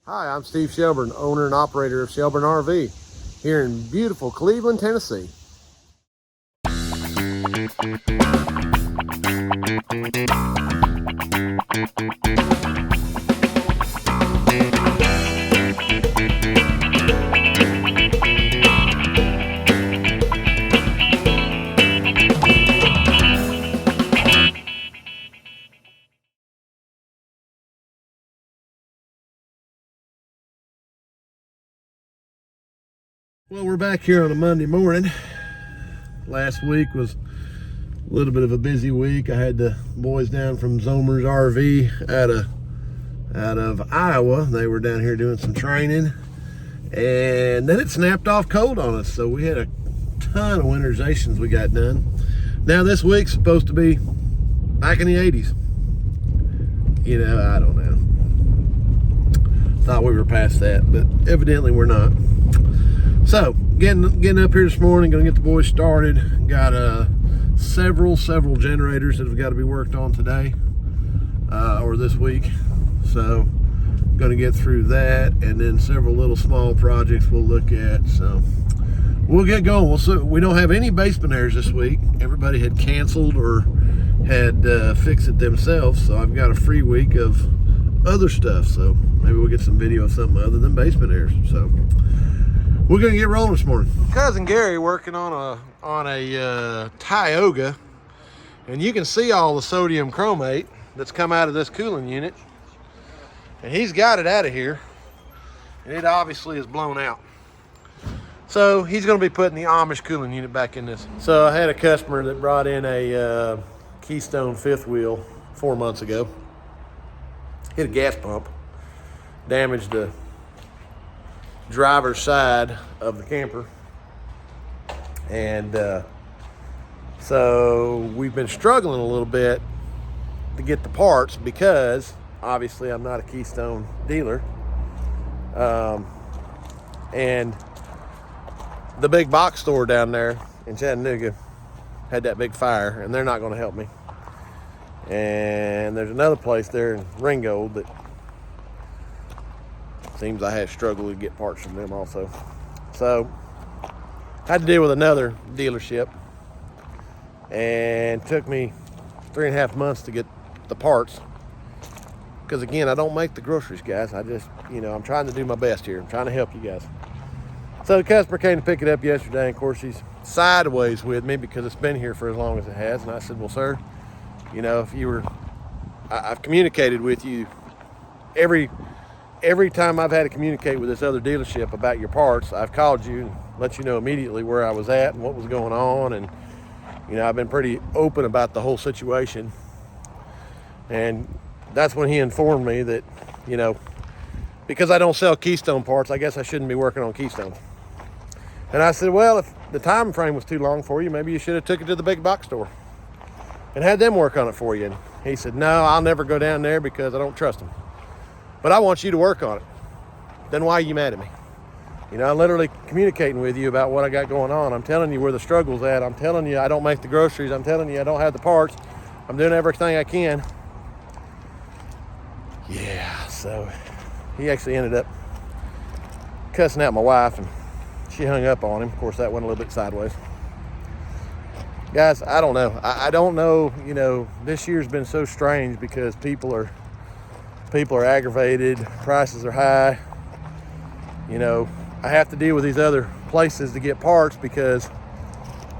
Hi, I'm Steve Shelburne, owner and operator of Shelburne RV here in beautiful Cleveland, Tennessee. Well, we're back here on a Monday morning. Last week was a little bit of a busy week. I had the boys down from Zomer's RV out of Iowa. They were down here doing some training, and then it snapped off cold on us. So we had a ton of winterizations we got done. Now this week's supposed to be back in the 80s. You know, I don't know. Thought we were past that, but evidently we're not. So, getting up here this morning, gonna get the boys started. Got several generators that have got to be worked on today or this week. So, gonna get through that, and then several little small projects we'll look at. So, we'll get going. We don't have any basement airs this week. Everybody had canceled or had fixed it themselves. So, I've got a free week of other stuff. So, maybe we'll get some video of something other than basement airs. So, we're gonna get rolling this morning. Cousin Gary working on a Tioga, and you can see all the sodium chromate that's come out of this cooling unit, and he's got it out of here, and it obviously is blown out. So he's gonna be putting the Amish cooling unit back in this. So I had a customer that brought in a Keystone fifth wheel 4 months ago. Hit a gas pump, damaged the driver's side of the camper, and so we've been struggling a little bit to get the parts because obviously I'm not a Keystone dealer, and the big box store down there in Chattanooga had that big fire, and they're not going to help me. And there's another place there in Ringgold that seems I had struggled to get parts from them also. So had to deal with another dealership, and took me 3.5 months to get the parts. Because again, I don't make the groceries, guys. I just, I'm trying to do my best here. I'm trying to help you guys. So the customer came to pick it up yesterday, and of course he's sideways with me because it's been here for as long as it has. And I said, well, sir, if you were, I've communicated with you every time I've had to communicate with this other dealership about your parts. I've called you and let you know immediately where I was at and what was going on. And, I've been pretty open about the whole situation. And that's when he informed me that, because I don't sell Keystone parts, I guess I shouldn't be working on Keystone. And I said, well, if the time frame was too long for you, maybe you should have took it to the big box store and had them work on it for you. And he said, no, I'll never go down there because I don't trust them. But I want you to work on it. Then why are you mad at me? I'm literally communicating with you about what I got going on. I'm telling you where the struggle's at. I'm telling you I don't make the groceries. I'm telling you I don't have the parts. I'm doing everything I can. Yeah, so he actually ended up cussing out my wife, and she hung up on him. Of course, that went a little bit sideways. Guys, I don't know. I don't know, this year's been so strange because people are aggravated, prices are high. I have to deal with these other places to get parts because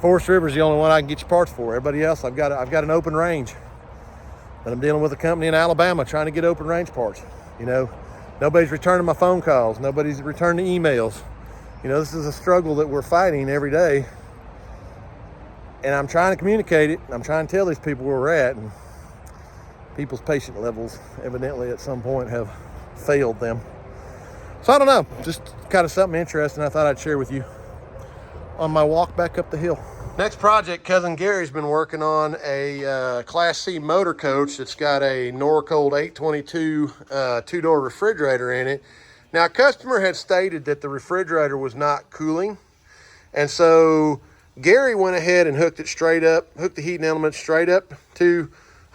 Forest River's the only one I can get you parts for. Everybody else, I've got an open range. And I'm dealing with a company in Alabama trying to get open range parts. Nobody's returning my phone calls. Nobody's returning emails. This is a struggle that we're fighting every day. And I'm trying to communicate it. I'm trying to tell these people where we're at. And people's patient levels evidently at some point have failed them. So I don't know, just kind of something interesting I thought I'd share with you on my walk back up the hill. Next project, Cousin Gary's been working on a Class C motor coach that's got a Norcold 822 two-door refrigerator in it. Now, a customer had stated that the refrigerator was not cooling, and so Gary went ahead and hooked the heating element straight up to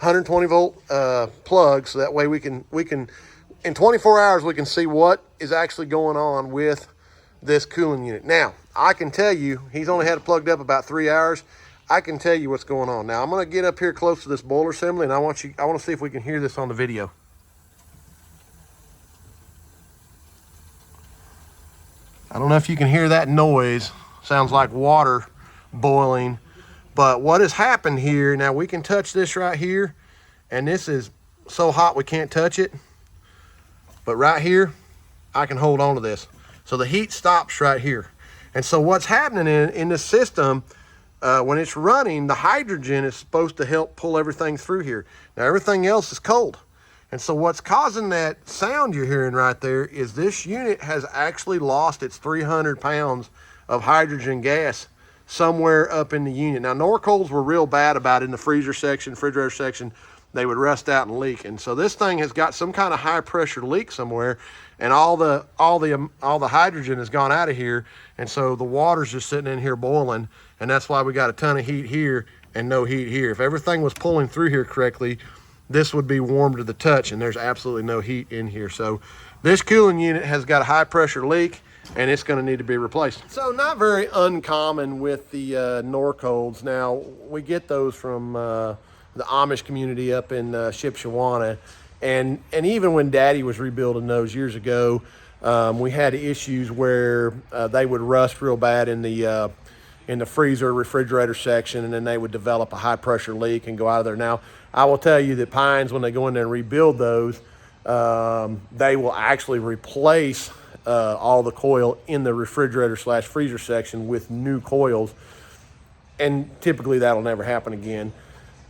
120 volt plug, so that way we can in 24 hours, we can see what is actually going on with this cooling unit. Now, I can tell you, he's only had it plugged up about 3 hours. I can tell you what's going on. Now, I'm going to get up here close to this boiler assembly, and I want to see if we can hear this on the video. I don't know if you can hear that noise. Sounds like water boiling. But what has happened here, now we can touch this right here, and this is so hot we can't touch it. But right here, I can hold on to this. So the heat stops right here. And so what's happening in this system, when it's running, the hydrogen is supposed to help pull everything through here. Now everything else is cold. And so what's causing that sound you're hearing right there is this unit has actually lost its 300 pounds of hydrogen gas somewhere up in the unit. Now Norcolds were real bad about it in the freezer section, refrigerator section. They would rust out and leak. And so this thing has got some kind of high pressure leak somewhere, and all the hydrogen has gone out of here. And so the water's just sitting in here boiling. And that's why we got a ton of heat here and no heat here. If everything was pulling through here correctly, this would be warm to the touch, and there's absolutely no heat in here. So this cooling unit has got a high pressure leak, and it's going to need to be replaced. So not very uncommon with the Norcolds. Now, we get those from the Amish community up in Shipshawana. And even when Daddy was rebuilding those years ago, we had issues where they would rust real bad in the freezer, refrigerator section, and then they would develop a high pressure leak and go out of there. Now, I will tell you that Pines, when they go in there and rebuild those, they will actually replace all the coil in the refrigerator / freezer section with new coils. And typically that'll never happen again.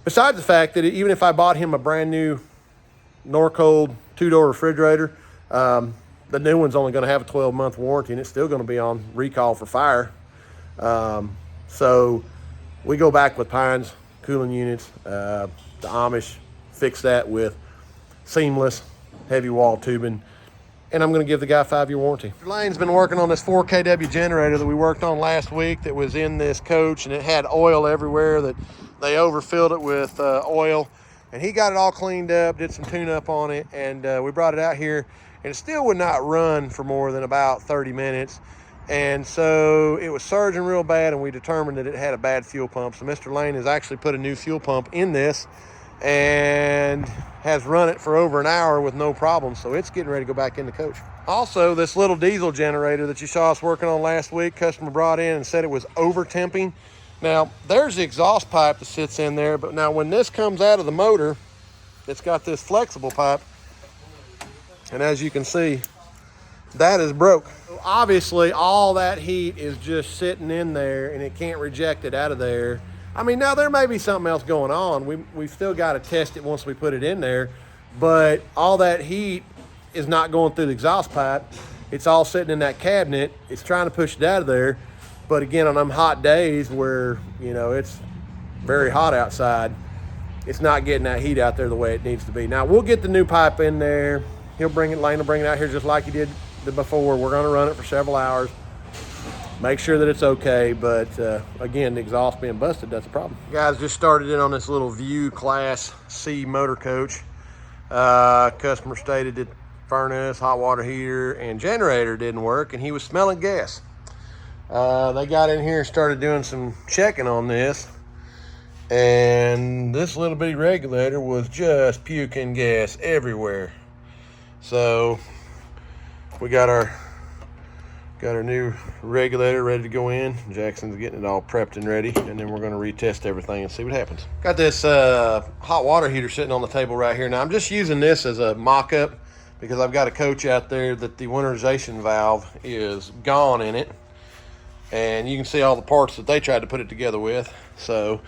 Besides the fact that even if I bought him a brand new Norcold 2-door refrigerator, the new one's only going to have a 12-month warranty, and it's still going to be on recall for fire. So we go back with Pines cooling units. The Amish fix that with seamless heavy wall tubing, and I'm going to give the guy a 5-year warranty. Lane's been working on this 4 kW generator that we worked on last week that was in this coach, and it had oil everywhere. That they overfilled it with oil, and he got it all cleaned up, did some tune up on it, and we brought it out here, and it still would not run for more than about 30 minutes. And so it was surging real bad, and we determined that it had a bad fuel pump. So Mr. Lane has actually put a new fuel pump in this and has run it for over an hour with no problem. So it's getting ready to go back in the coach. Also, this little diesel generator that you saw us working on last week, customer brought in and said it was over temping. Now, there's the exhaust pipe that sits in there, but now when this comes out of the motor, it's got this flexible pipe. And as you can see, that is broke. Obviously, all that heat is just sitting in there, and it can't reject it out of there. I mean, now there may be something else going on. We've still got to test it once we put it in there, but all that heat is not going through the exhaust pipe. It's all sitting in that cabinet. It's trying to push it out of there. But again, on them hot days where, you know, it's very hot outside, it's not getting that heat out there the way it needs to be. Now, we'll get the new pipe in there. Lane will bring it out here just like he did before. We're going to run it for several hours, make sure that it's okay. But again, the exhaust being busted, that's a problem. Guys, just started in on this little View Class C motor coach. Customer stated that furnace, hot water heater, and generator didn't work, and he was smelling gas. They got in here and started doing some checking on this, and this little bitty regulator was just puking gas everywhere. So we got our new regulator ready to go in. Jackson's getting it all prepped and ready, and then we're going to retest everything and see what happens. Got this hot water heater sitting on the table right here. Now I'm just using this as a mock-up because I've got a coach out there that the winterization valve is gone in it, and you can see all the parts that they tried to put it together with. So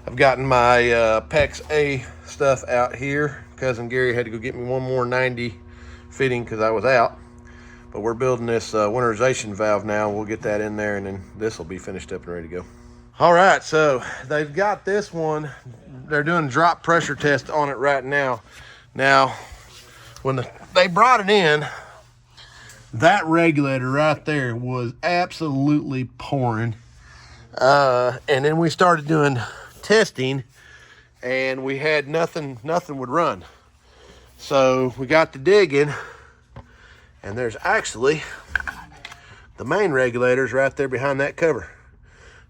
I've gotten my PEX A stuff out here. Cousin Gary had to go get me one more 90 fitting because I was out. But we're building this winterization valve now. We'll get that in there, and then this will be finished up and ready to go. All right, so they've got this one. They're doing drop pressure test on it right now. Now, when they brought it in, that regulator right there was absolutely pouring. And then we started doing testing, and we had nothing would run. So we got to digging, and there's actually the main regulators right there behind that cover.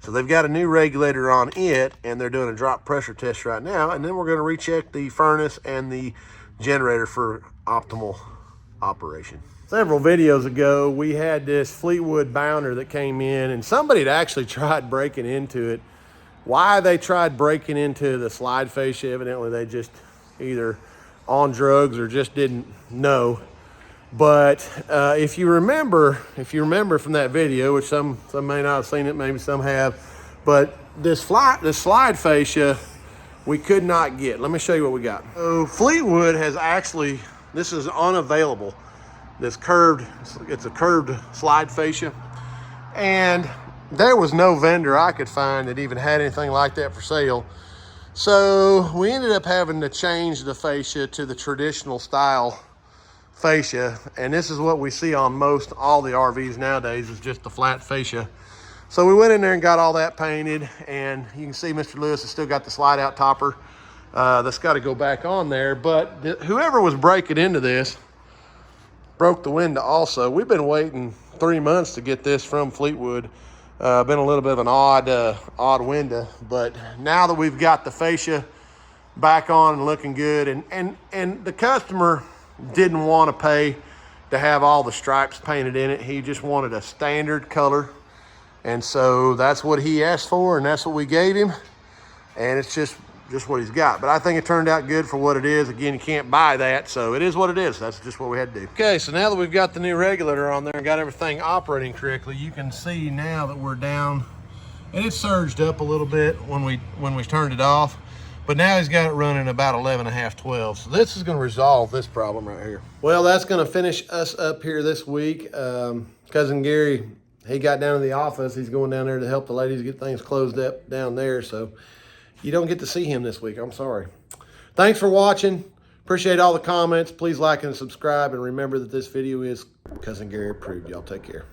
So they've got a new regulator on it, and they're doing a drop pressure test right now, and then we're going to recheck the furnace and the generator for optimal operation. Several videos ago, we had this Fleetwood bounder that came in, and somebody had actually tried breaking into it. Why they tried breaking into the slide fascia, evidently they just either on drugs or just didn't know. But if you remember from that video, which some may not have seen it, maybe some have, but this slide fascia we could not get. Let me show you what we got. So Fleetwood has actually, this is unavailable. It's a curved slide fascia, and there was no vendor I could find that even had anything like that for sale. So we ended up having to change the fascia to the traditional style fascia, and this is what we see on all the RVs nowadays, is just the flat fascia. So we went in there and got all that painted, and you can see Mr. Lewis has still got the slide out topper. That's got to go back on there, but whoever was breaking into this broke the window also. We've been waiting 3 months to get this from Fleetwood. Been a little bit of an odd window, but now that we've got the fascia back on and looking good, and the customer didn't want to pay to have all the stripes painted in it. He just wanted a standard color, and so that's what he asked for, and that's what we gave him, and it's just what he's got. But I think it turned out good for what it is. Again, you can't buy that, so it is what it is. That's just what we had to do. Okay, so now that we've got the new regulator on there and got everything operating correctly, you can see now that we're down, and it surged up a little bit when we turned it off, but now he's got it running about 11.5, 12. So this is going to resolve this problem right here. Well, that's going to finish us up here this week. Cousin Gary, he got down to the office. He's going down there to help the ladies get things closed up down there, so you don't get to see him this week. I'm sorry. Thanks for watching. Appreciate all the comments. Please like and subscribe, and remember that this video is Cousin Gary approved. Y'all take care.